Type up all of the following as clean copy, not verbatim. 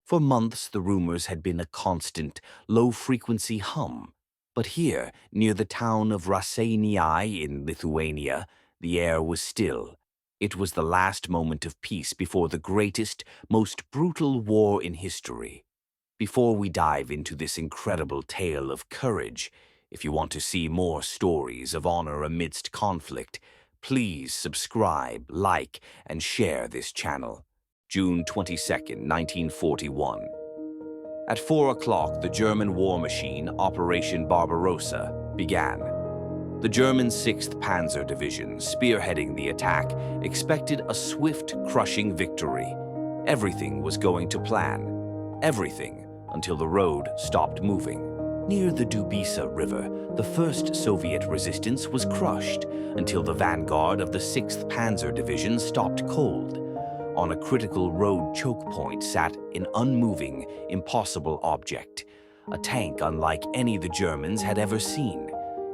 For months, the rumors had been a constant, low-frequency hum. But here, near the town of Raseiniai in Lithuania, the air was still. It was the last moment of peace before the greatest, most brutal war in history. Before we dive into this incredible tale of courage, if you want to see more stories of honor amidst conflict, please subscribe, like, and share this channel. June 22nd, 1941. At 4 o'clock, the German war machine, Operation Barbarossa, began. The German 6th Panzer Division, spearheading the attack, expected a swift, crushing victory. Everything was going to plan. Everything, until the road stopped moving. Near the Dubisa River, the 1st Soviet resistance was crushed until the vanguard of the 6th Panzer Division stopped cold. On a critical road choke point sat an unmoving, impossible object, a tank unlike any the Germans had ever seen,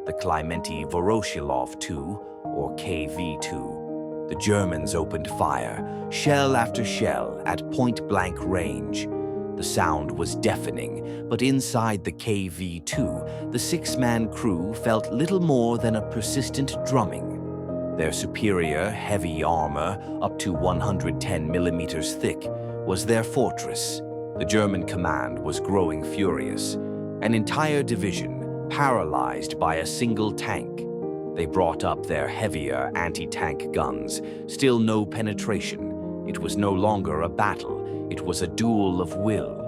the Klimenti Voroshilov II, or KV-2. The Germans opened fire, shell after shell, at point-blank range. The sound was deafening, but inside the KV-2, the six-man crew felt little more than a persistent drumming. Their superior, heavy armor, up to 110 millimeters thick, was their fortress. The German command was growing furious. An entire division, paralyzed by a single tank. They brought up their heavier anti-tank guns, still no penetration. It was no longer a battle, it was a duel of will.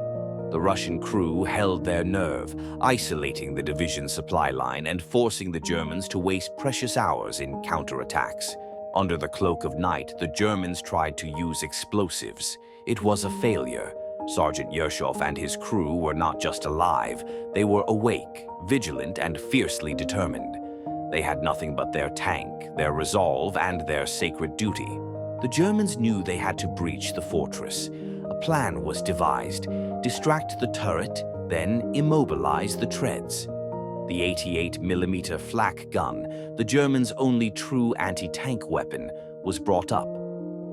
The Russian crew held their nerve, isolating the division's supply line and forcing the Germans to waste precious hours in counterattacks. Under the cloak of night, the Germans tried to use explosives. It was a failure. Sergeant Yershov and his crew were not just alive, they were awake, vigilant, and fiercely determined. They had nothing but their tank, their resolve, and their sacred duty. The Germans knew they had to breach the fortress. A plan was devised: distract the turret, then immobilize the treads. The 88mm flak gun, the Germans' only true anti-tank weapon, was brought up.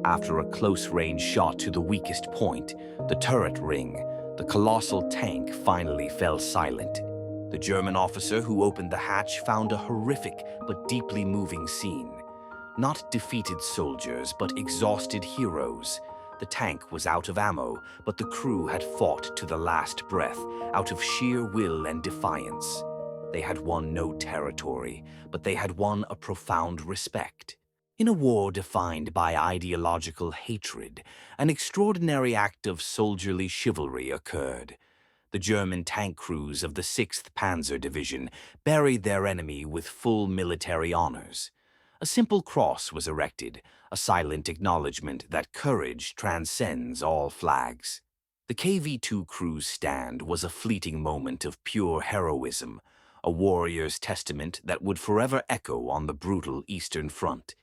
After a close-range shot to the weakest point, the turret ring, the colossal tank finally fell silent. The German officer who opened the hatch found a horrific but deeply moving scene. Not defeated soldiers, but exhausted heroes. The tank was out of ammo, but the crew had fought to the last breath, out of sheer will and defiance. They had won no territory, but they had won a profound respect. In a war defined by ideological hatred, an extraordinary act of soldierly chivalry occurred. The German tank crews of the 6th Panzer Division buried their enemy with full military honors. A simple cross was erected, a silent acknowledgement that courage transcends all flags. The KV-2 crew's stand was a fleeting moment of pure heroism, a warrior's testament that would forever echo on the brutal Eastern Front.